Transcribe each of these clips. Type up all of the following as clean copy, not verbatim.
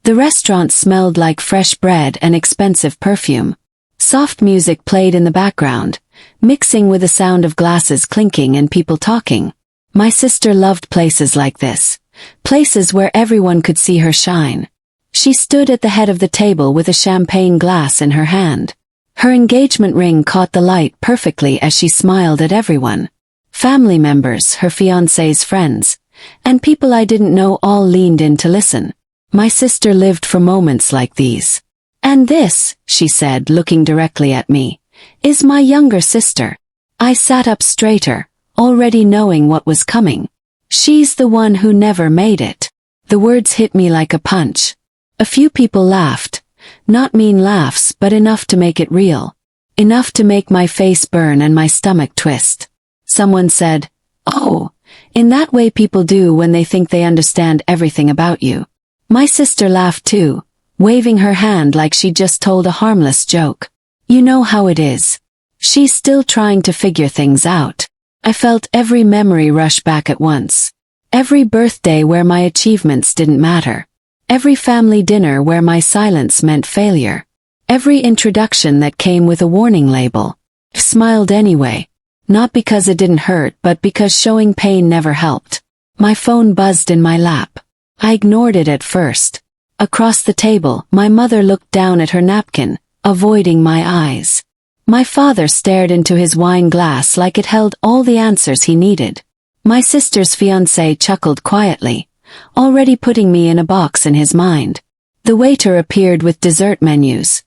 The restaurant smelled like fresh bread and expensive perfume. Soft music played in the background, mixing with the sound of glasses clinking and people talking. My sister loved places like this, places where everyone could see her shine. She stood at the head of the table with a champagne glass in her hand. Her engagement ring caught the light perfectly as she smiled at everyone. Family members, her fiancé's friends, and people I didn't know all leaned in to listen. My sister lived for moments like these. "And this," she said, looking directly at me, "is my younger sister." I sat up straighter, already knowing what was coming. "She's the one who never made it." The words hit me like a punch. A few people laughed. Not mean laughs, but enough to make it real. Enough to make my face burn and my stomach twist. Someone said, "Oh, in that way people do when they think they understand everything about you." My sister laughed too, waving her hand like she'd just told a harmless joke. "You know how it is. She's still trying to figure things out." I felt every memory rush back at once. Every birthday where my achievements didn't matter. Every family dinner where my silence meant failure. Every introduction that came with a warning label. I smiled anyway. Not because it didn't hurt, but because showing pain never helped. My phone buzzed in my lap. I ignored it at first. Across the table, my mother looked down at her napkin, avoiding my eyes. My father stared into his wine glass like it held all the answers he needed. My sister's fiancé chuckled quietly, already putting me in a box in his mind. The waiter appeared with dessert menus.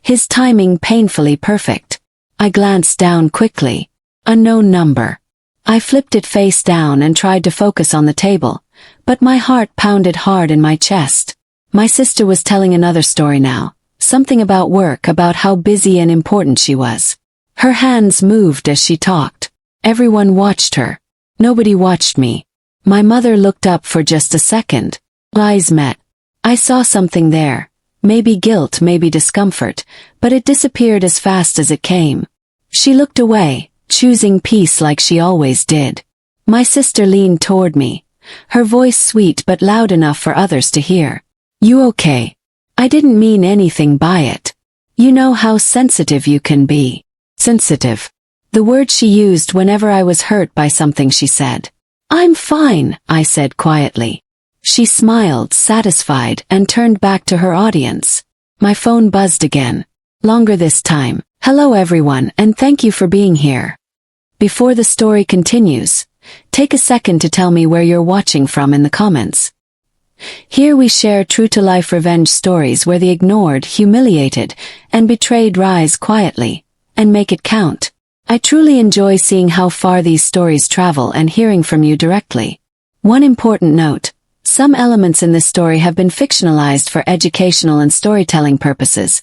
His timing painfully perfect. I glanced down quickly. Unknown number. I flipped it face down and tried to focus on the table, but my heart pounded hard in my chest. My sister was telling another story now, something about work, about how busy and important she was. Her hands moved as she talked. Everyone watched her. Nobody watched me. My mother looked up for just a second. Eyes met. I saw something there. Maybe guilt, maybe discomfort, but it disappeared as fast as it came. She looked away, choosing peace like she always did. My sister leaned toward me, her voice sweet but loud enough for others to hear. "You okay?" I didn't mean anything by it. "You know how sensitive you can be." Sensitive. The word she used whenever I was hurt by something she said. "I'm fine," I said quietly. She smiled, satisfied, and turned back to her audience. My phone buzzed again. Longer this time. "Hello everyone, and thank you for being here." Before the story continues, take a second to tell me where you're watching from in the comments. Here we share true-to-life revenge stories where the ignored, humiliated, and betrayed rise quietly, and make it count. I truly enjoy seeing how far these stories travel and hearing from you directly. One important note: some elements in this story have been fictionalized for educational and storytelling purposes,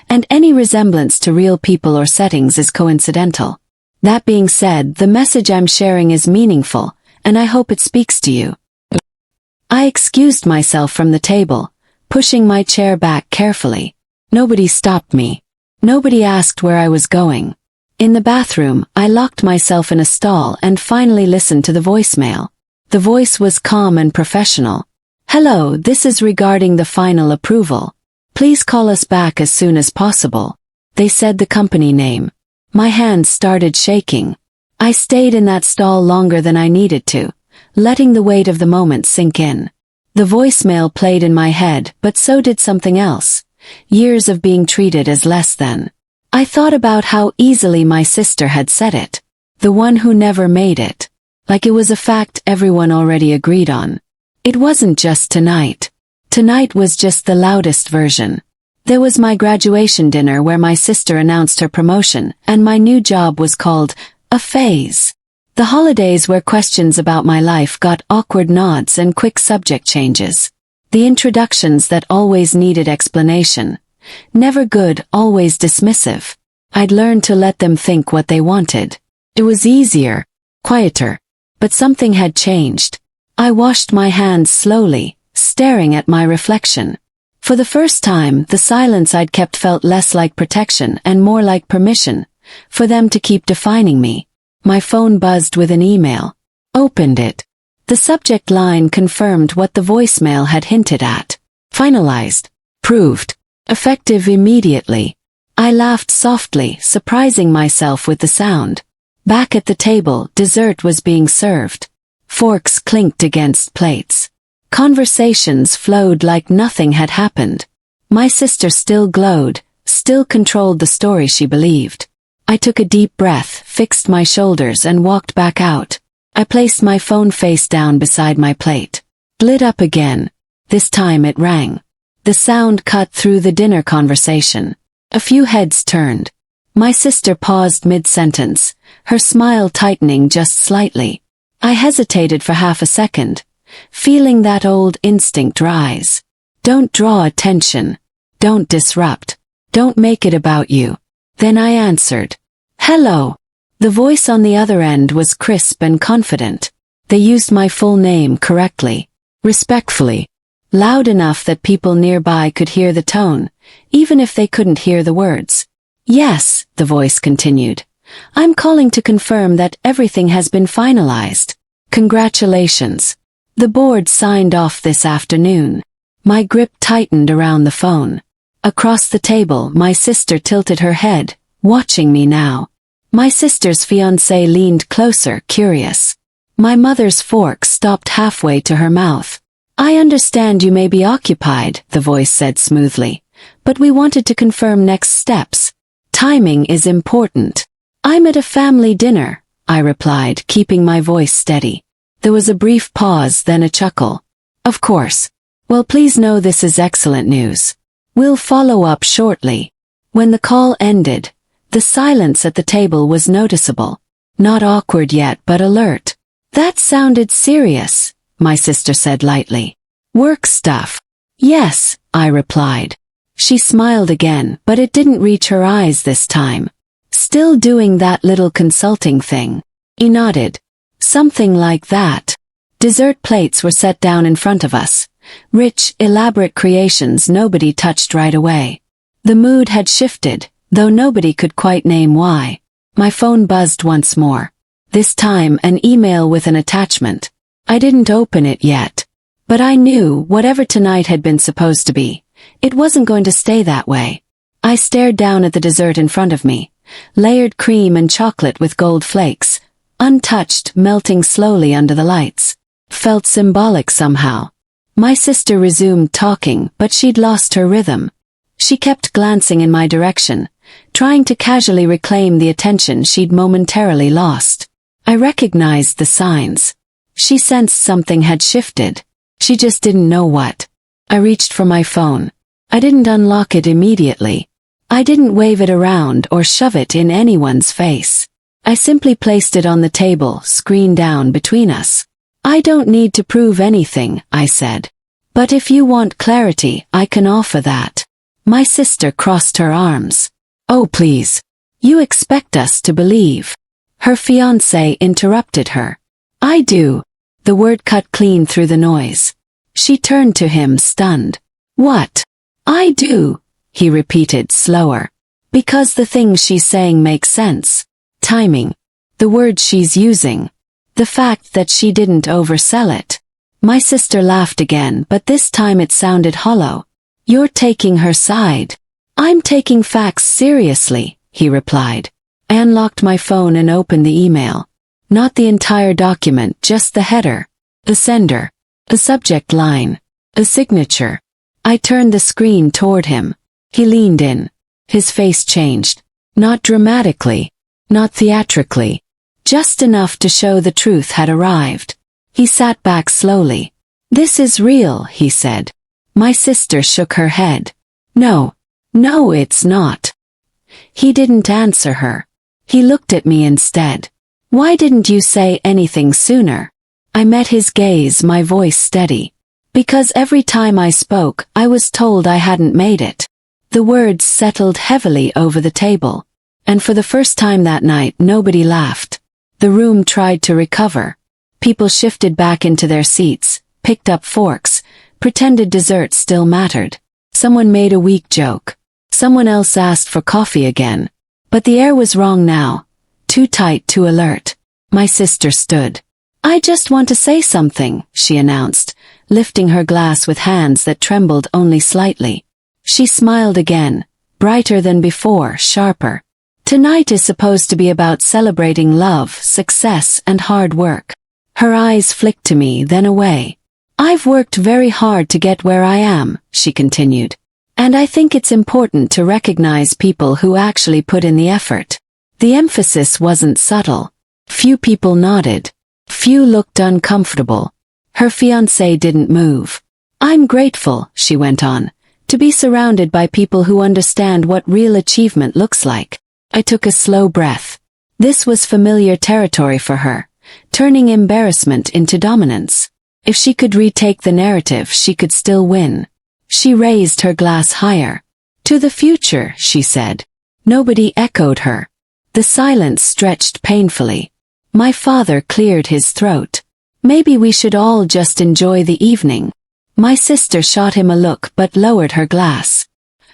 and any resemblance to real people or settings is coincidental. That being said, the message I'm sharing is meaningful, and I hope it speaks to you. I excused myself from the table, pushing my chair back carefully. Nobody stopped me. Nobody asked where I was going. In the bathroom, I locked myself in a stall and finally listened to the voicemail. The voice was calm and professional. "Hello, this is regarding the final approval. Please call us back as soon as possible." They said the company name. My hands started shaking. I stayed in that stall longer than I needed to, letting the weight of the moment sink in. The voicemail played in my head, but so did something else. Years of being treated as less than. I thought about how easily my sister had said it. The one who never made it. Like it was a fact everyone already agreed on. It wasn't just tonight. Tonight was just the loudest version. There was my graduation dinner where my sister announced her promotion, and my new job was called a phase. The holidays where questions about my life got awkward nods and quick subject changes. The introductions that always needed explanation. Never good, always dismissive. I'd learned to let them think what they wanted. It was easier, quieter. But something had changed. I washed my hands slowly, staring at my reflection. For the first time, the silence I'd kept felt less like protection and more like permission, for them to keep defining me. My phone buzzed with an email. Opened it. The subject line confirmed what the voicemail had hinted at. Finalized. Proved. Effective immediately. I laughed softly, surprising myself with the sound. Back at the table, dessert was being served. Forks clinked against plates. Conversations flowed like nothing had happened. My sister still glowed, still controlled the story she believed. I took a deep breath, fixed my shoulders and walked back out. I placed my phone face down beside my plate. Lit up again. This time it rang. The sound cut through the dinner conversation. A few heads turned. My sister paused mid-sentence, her smile tightening just slightly. I hesitated for half a second, feeling that old instinct rise. Don't draw attention. Don't disrupt. Don't make it about you. Then I answered. Hello. The voice on the other end was crisp and confident. They used my full name correctly, respectfully, loud enough that people nearby could hear the tone, even if they couldn't hear the words. Yes, the voice continued. I'm calling to confirm that everything has been finalized. Congratulations. The board signed off this afternoon. My grip tightened around the phone. Across the table, my sister tilted her head, watching me now. My sister's fiancé leaned closer, curious. My mother's fork stopped halfway to her mouth. I understand you may be occupied, the voice said smoothly, but we wanted to confirm next steps. Timing is important. I'm at a family dinner, I replied, keeping my voice steady. There was a brief pause, then a chuckle. Of course. Well, please know this is excellent news. We'll follow up shortly. When the call ended, the silence at the table was noticeable. Not awkward yet, but alert. That sounded serious, my sister said lightly. Work stuff. Yes, I replied. She smiled again, but it didn't reach her eyes this time. Still doing that little consulting thing. He nodded. Something like that. Dessert plates were set down in front of us. Rich, elaborate creations nobody touched right away. The mood had shifted, though nobody could quite name why. My phone buzzed once more. This time an email with an attachment. I didn't open it yet. But I knew, whatever tonight had been supposed to be, it wasn't going to stay that way. I stared down at the dessert in front of me. Layered cream and chocolate with gold flakes, untouched, melting slowly under the lights. Felt symbolic somehow. My sister resumed talking, but she'd lost her rhythm. She kept glancing in my direction, trying to casually reclaim the attention she'd momentarily lost. I recognized the signs. She sensed something had shifted. She just didn't know what. I reached for my phone. I didn't unlock it immediately. I didn't wave it around or shove it in anyone's face. I simply placed it on the table, screen down between us. I don't need to prove anything, I said. But if you want clarity, I can offer that. My sister crossed her arms. Oh please. You expect us to believe. Her fiancé interrupted her. I do. The word cut clean through the noise. She turned to him, stunned. What? I do, he repeated slower. Because the things she's saying make sense. Timing. The word she's using. The fact that she didn't oversell it. My sister laughed again, but this time it sounded hollow. You're taking her side. I'm taking facts seriously, he replied. I unlocked my phone and opened the email. Not the entire document, just the header, the sender, the subject line, a signature. I turned the screen toward him. He leaned in. His face changed. Not dramatically. Not theatrically. Just enough to show the truth had arrived. He sat back slowly. This is real, he said. My sister shook her head. No. No, it's not. He didn't answer her. He looked at me instead. Why didn't you say anything sooner? I met his gaze, my voice steady. Because every time I spoke, I was told I hadn't made it. The words settled heavily over the table. And for the first time that night, nobody laughed. The room tried to recover. People shifted back into their seats, picked up forks, pretended dessert still mattered. Someone made a weak joke. Someone else asked for coffee again. But the air was wrong now. Too tight, too alert. My sister stood. I just want to say something, she announced, lifting her glass with hands that trembled only slightly. She smiled again, brighter than before, sharper. Tonight is supposed to be about celebrating love, success, and hard work. Her eyes flicked to me, then away. I've worked very hard to get where I am, she continued. And I think it's important to recognize people who actually put in the effort. The emphasis wasn't subtle. Few people nodded. Few looked uncomfortable. Her fiancé didn't move. I'm grateful, she went on, to be surrounded by people who understand what real achievement looks like. I took a slow breath. This was familiar territory for her, turning embarrassment into dominance. If she could retake the narrative, she could still win. She raised her glass higher. To the future, she said. Nobody echoed her. The silence stretched painfully. My father cleared his throat. Maybe we should all just enjoy the evening. My sister shot him a look but lowered her glass.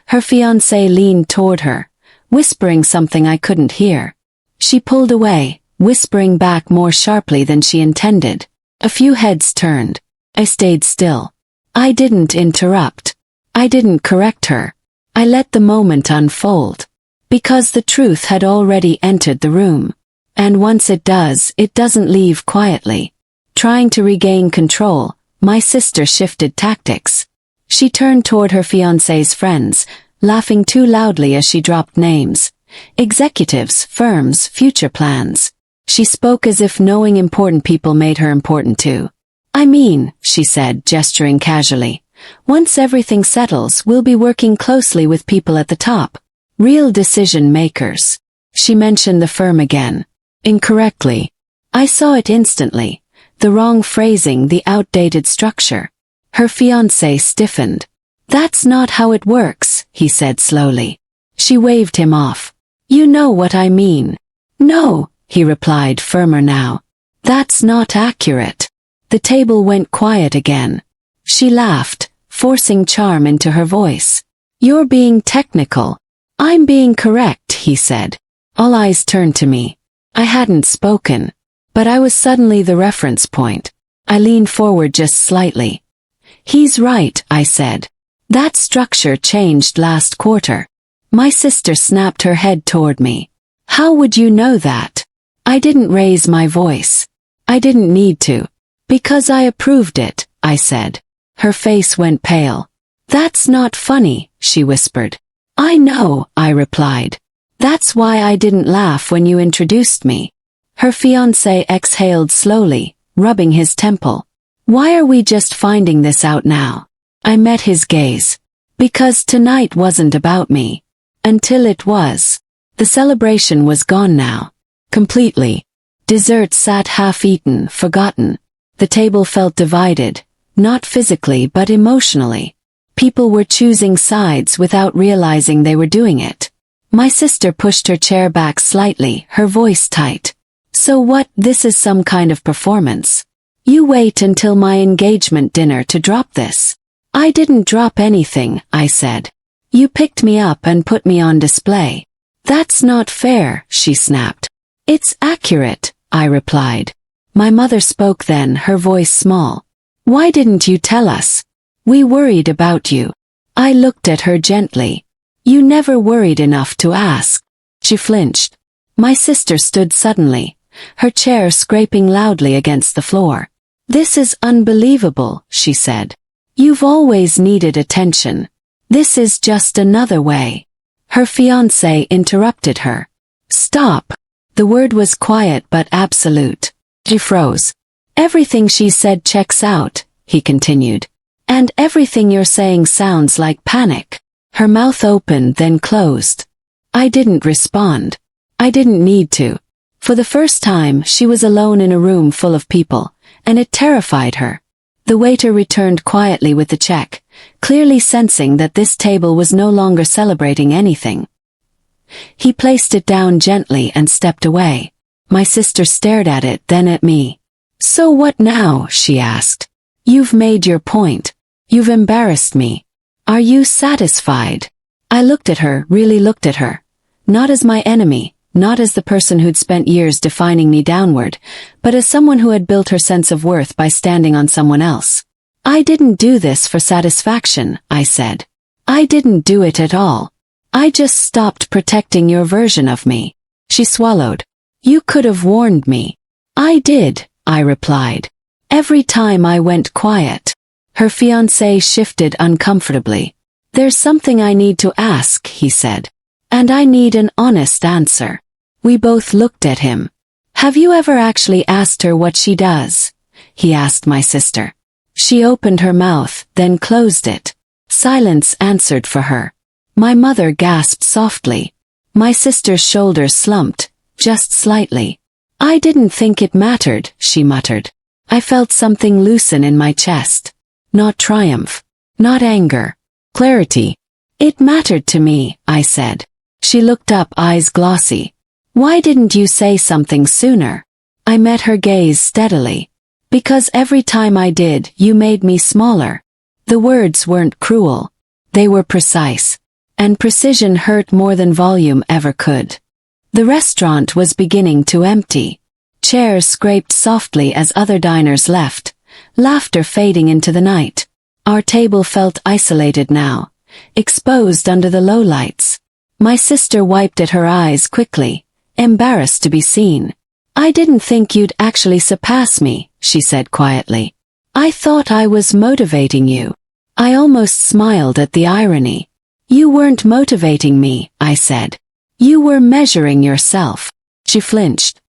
Her fiancé leaned toward her, whispering something I couldn't hear. She pulled away, whispering back more sharply than she intended. A few heads turned. I stayed still. I didn't interrupt. I didn't correct her. I let the moment unfold. Because the truth had already entered the room. And once it does, it doesn't leave quietly. Trying to regain control, my sister shifted tactics. She turned toward her fiancé's friends, laughing too loudly as she dropped names. Executives, firms, future plans. She spoke as if knowing important people made her important too. I mean, she said, gesturing casually, once everything settles, we'll be working closely with people at the top. Real decision makers. She mentioned the firm again. Incorrectly. I saw it instantly. The wrong phrasing, the outdated structure. Her fiancé stiffened. That's not how it works, he said slowly. She waved him off. You know what I mean. No, he replied, firmer now. That's not accurate. The table went quiet again. She laughed, forcing charm into her voice. You're being technical. I'm being correct, he said. All eyes turned to me. I hadn't spoken. But I was suddenly the reference point. I leaned forward just slightly. He's right, I said. That structure changed last quarter. My sister snapped her head toward me. How would you know that? I didn't raise my voice. I didn't need to. Because I approved it, I said. Her face went pale. That's not funny, she whispered. I know, I replied. That's why I didn't laugh when you introduced me. Her fiancé exhaled slowly, rubbing his temple. Why are we just finding this out now? I met his gaze. Because tonight wasn't about me. Until it was. The celebration was gone now. Completely. Dessert sat half-eaten, forgotten. The table felt divided, not physically but emotionally. People were choosing sides without realizing they were doing it. My sister pushed her chair back slightly, her voice tight. So what, this is some kind of performance? You wait until my engagement dinner to drop this. I didn't drop anything, I said. You picked me up and put me on display. That's not fair, she snapped. It's accurate, I replied. My mother spoke then, her voice small. Why didn't you tell us? We worried about you. I looked at her gently. You never worried enough to ask. She flinched. My sister stood suddenly, her chair scraping loudly against the floor. This is unbelievable, she said. You've always needed attention. This is just another way. Her fiancé interrupted her. Stop. The word was quiet but absolute. She froze. Everything she said checks out, he continued. And everything you're saying sounds like panic. Her mouth opened then closed. I didn't respond. I didn't need to. For the first time, she was alone in a room full of people, and it terrified her. The waiter returned quietly with the check, clearly sensing that this table was no longer celebrating anything. He placed it down gently and stepped away. My sister stared at it, then at me. So what now? She asked. You've made your point. You've embarrassed me. Are you satisfied? I looked at her, really looked at her. Not as my enemy, not as the person who'd spent years defining me downward, but as someone who had built her sense of worth by standing on someone else. I didn't do this for satisfaction, I said. I didn't do it at all. I just stopped protecting your version of me. She swallowed. You could have warned me. I did, I replied. Every time I went quiet. Her fiancé shifted uncomfortably. There's something I need to ask, he said. And I need an honest answer. We both looked at him. Have you ever actually asked her what she does? He asked my sister. She opened her mouth, then closed it. Silence answered for her. My mother gasped softly. My sister's shoulders slumped, just slightly. I didn't think it mattered, she muttered. I felt something loosen in my chest. Not triumph. Not anger. Clarity. It mattered to me, I said. She looked up, eyes glossy. Why didn't you say something sooner? I met her gaze steadily. Because every time I did, you made me smaller. The words weren't cruel. They were precise. And precision hurt more than volume ever could. The restaurant was beginning to empty. Chairs scraped softly as other diners left, laughter fading into the night. Our table felt isolated now, exposed under the low lights. My sister wiped at her eyes quickly, embarrassed to be seen. I didn't think you'd actually surpass me, she said quietly. I thought I was motivating you. I almost smiled at the irony. You weren't motivating me, I said. You were measuring yourself. She flinched.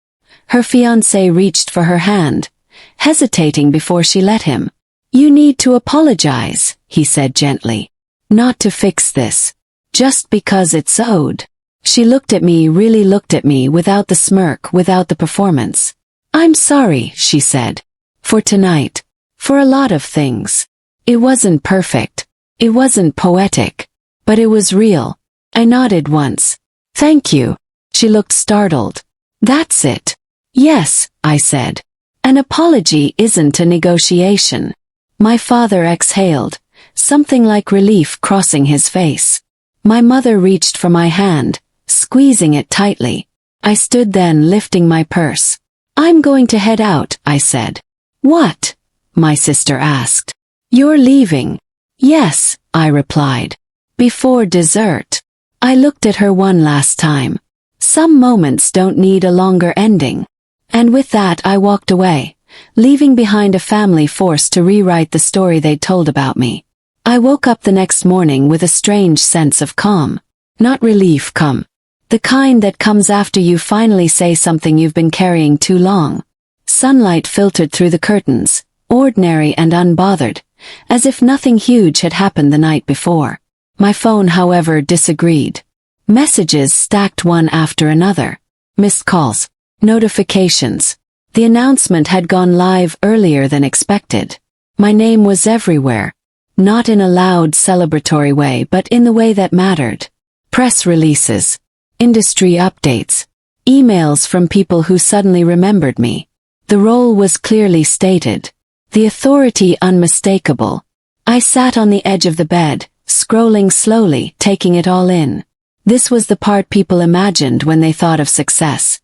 Her fiancé reached for her hand, hesitating before she let him. You need to apologize, he said gently. Not to fix this. Just because it's owed. She looked at me, really looked at me, without the smirk, without the performance. I'm sorry, she said. For tonight. For a lot of things. It wasn't perfect. It wasn't poetic. But it was real. I nodded once. Thank you. She looked startled. That's it. Yes, I said. An apology isn't a negotiation. My father exhaled, something like relief crossing his face. My mother reached for my hand, squeezing it tightly. I stood then, lifting my purse. I'm going to head out, I said. What? My sister asked. You're leaving. Yes, I replied. Before dessert. I looked at her one last time. Some moments don't need a longer ending. And with that I walked away, leaving behind a family forced to rewrite the story they'd told about me. I woke up the next morning with a strange sense of calm. Not relief, calm. The kind that comes after you finally say something you've been carrying too long. Sunlight filtered through the curtains, ordinary and unbothered, as if nothing huge had happened the night before. My phone, however, disagreed. Messages stacked one after another. Missed calls. Notifications. The announcement had gone live earlier than expected. My name was everywhere. Not in a loud celebratory way, but in the way that mattered. Press releases. Industry updates. Emails from people who suddenly remembered me. The role was clearly stated. The authority unmistakable. I sat on the edge of the bed, scrolling slowly, taking it all in. This was the part people imagined when they thought of success.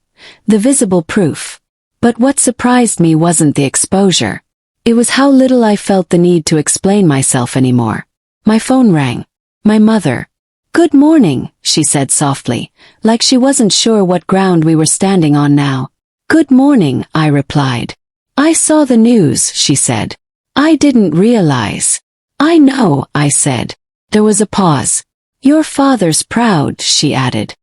The visible proof. But what surprised me wasn't the exposure. It was how little I felt the need to explain myself anymore. My phone rang. My mother. Good morning, she said softly, like she wasn't sure what ground we were standing on now. Good morning, I replied. I saw the news, she said. I didn't realize. I know, I said. There was a pause. Your father's proud, she added.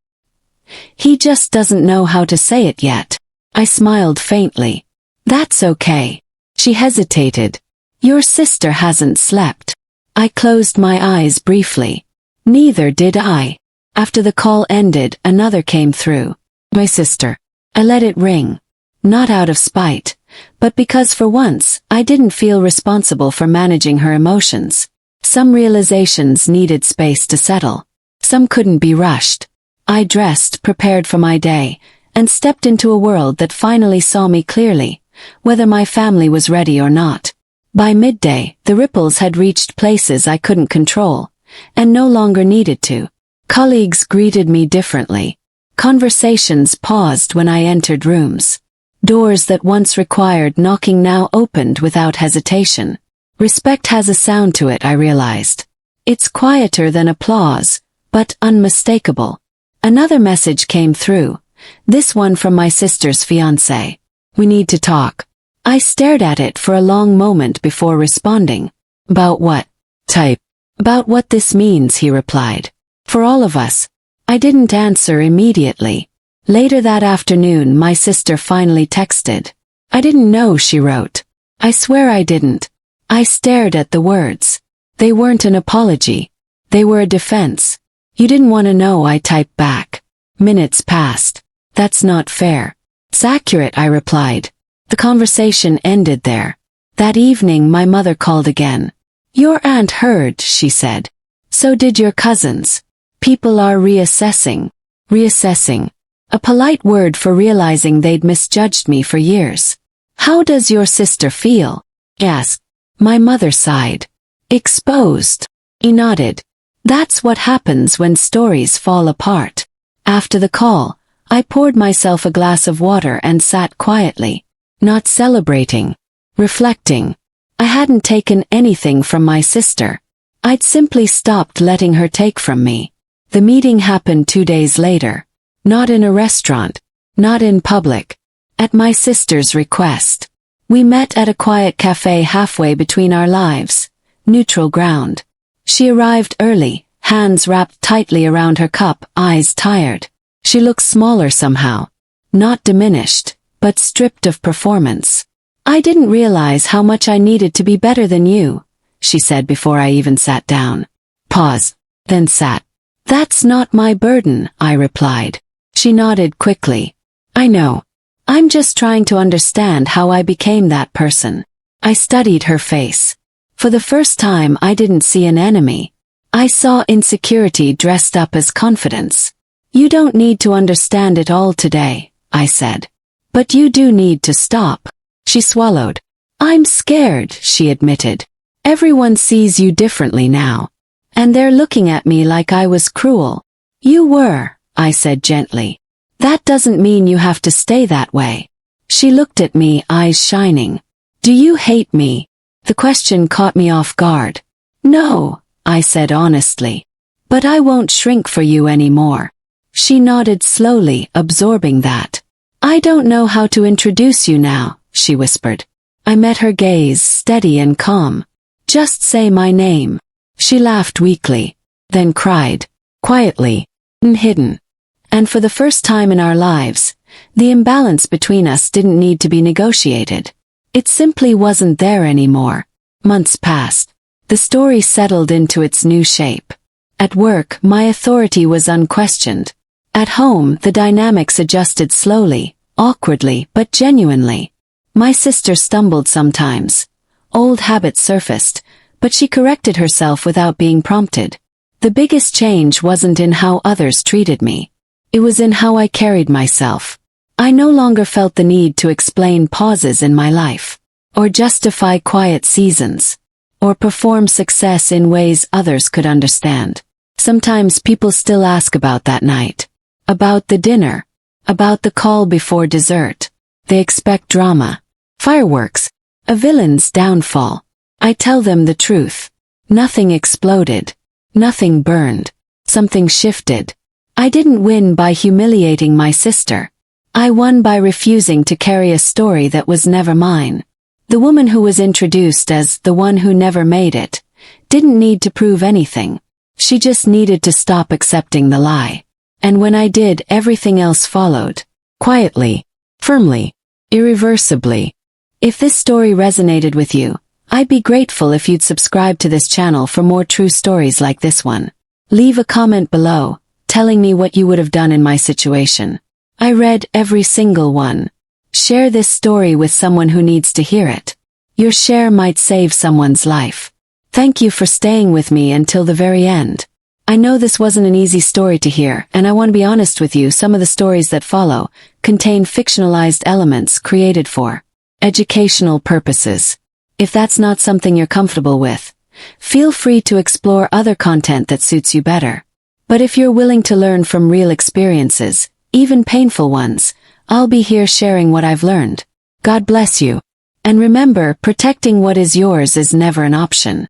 He just doesn't know how to say it yet. I smiled faintly. That's okay. She hesitated. Your sister hasn't slept. I closed my eyes briefly. Neither did I. After the call ended, another came through. My sister. I let it ring. Not out of spite, but because for once, I didn't feel responsible for managing her emotions. Some realizations needed space to settle. Some couldn't be rushed. I dressed, prepared for my day, and stepped into a world that finally saw me clearly, whether my family was ready or not. By midday, the ripples had reached places I couldn't control, and no longer needed to. Colleagues greeted me differently. Conversations paused when I entered rooms. Doors that once required knocking now opened without hesitation. Respect has a sound to it, I realized. It's quieter than applause, but unmistakable. Another message came through, this one from my sister's fiancé. We need to talk. I stared at it for a long moment before responding. About what? Type. About what this means, he replied. For all of us. I didn't answer immediately. Later that afternoon, my sister finally texted. I didn't know, she wrote. I swear I didn't. I stared at the words. They weren't an apology. They were a defense. You didn't want to know, I typed back. Minutes passed. That's not fair. It's accurate, I replied. The conversation ended there. That evening my mother called again. Your aunt heard, she said. So did your cousins. People are reassessing. Reassessing. A polite word for realizing they'd misjudged me for years. How does your sister feel? I asked. My mother sighed. Exposed. He nodded. That's what happens when stories fall apart. After the call, I poured myself a glass of water and sat quietly. Not celebrating. Reflecting. I hadn't taken anything from my sister. I'd simply stopped letting her take from me. The meeting happened 2 days later. Not in a restaurant. Not in public. At my sister's request. We met at a quiet cafe halfway between our lives. Neutral ground. She arrived early, hands wrapped tightly around her cup, eyes tired. She looked smaller somehow. Not diminished, but stripped of performance. I didn't realize how much I needed to be better than you, she said before I even sat down. Pause. Then sat. That's not my burden, I replied. She nodded quickly. I know. I'm just trying to understand how I became that person. I studied her face. For the first time, I didn't see an enemy. I saw insecurity dressed up as confidence. You don't need to understand it all today, I said. But you do need to stop. She swallowed. I'm scared, she admitted. Everyone sees you differently now. And they're looking at me like I was cruel. You were, I said gently. That doesn't mean you have to stay that way. She looked at me, eyes shining. Do you hate me? The question caught me off guard. No, I said honestly. But I won't shrink for you anymore. She nodded slowly, absorbing that. I don't know how to introduce you now, she whispered. I met her gaze, steady and calm. Just say my name. She laughed weakly, then cried, quietly, hidden. And for the first time in our lives, the imbalance between us didn't need to be negotiated. It simply wasn't there anymore. Months passed. The story settled into its new shape. At work, my authority was unquestioned. At home, the dynamics adjusted slowly, awkwardly, but genuinely. My sister stumbled sometimes. Old habits surfaced, but she corrected herself without being prompted. The biggest change wasn't in how others treated me. It was in how I carried myself. I no longer felt the need to explain pauses in my life, or justify quiet seasons, or perform success in ways others could understand. Sometimes people still ask about that night, about the dinner, about the call before dessert. They expect drama, fireworks, a villain's downfall. I tell them the truth. Nothing exploded. Nothing burned. Something shifted. I didn't win by humiliating my sister. I won by refusing to carry a story that was never mine. The woman who was introduced as the one who never made it didn't need to prove anything. She just needed to stop accepting the lie. And when I did, everything else followed. Quietly, firmly, irreversibly. If this story resonated with you, I'd be grateful if you'd subscribe to this channel for more true stories like this one. Leave a comment below, telling me what you would have done in my situation. I read every single one. Share this story with someone who needs to hear it. Your share might save someone's life. Thank you for staying with me until the very end. I know this wasn't an easy story to hear, and I want to be honest with you, some of the stories that follow contain fictionalized elements created for educational purposes. If that's not something you're comfortable with, feel free to explore other content that suits you better. But if you're willing to learn from real experiences, even painful ones, I'll be here sharing what I've learned. God bless you. And remember, protecting what is yours is never an option.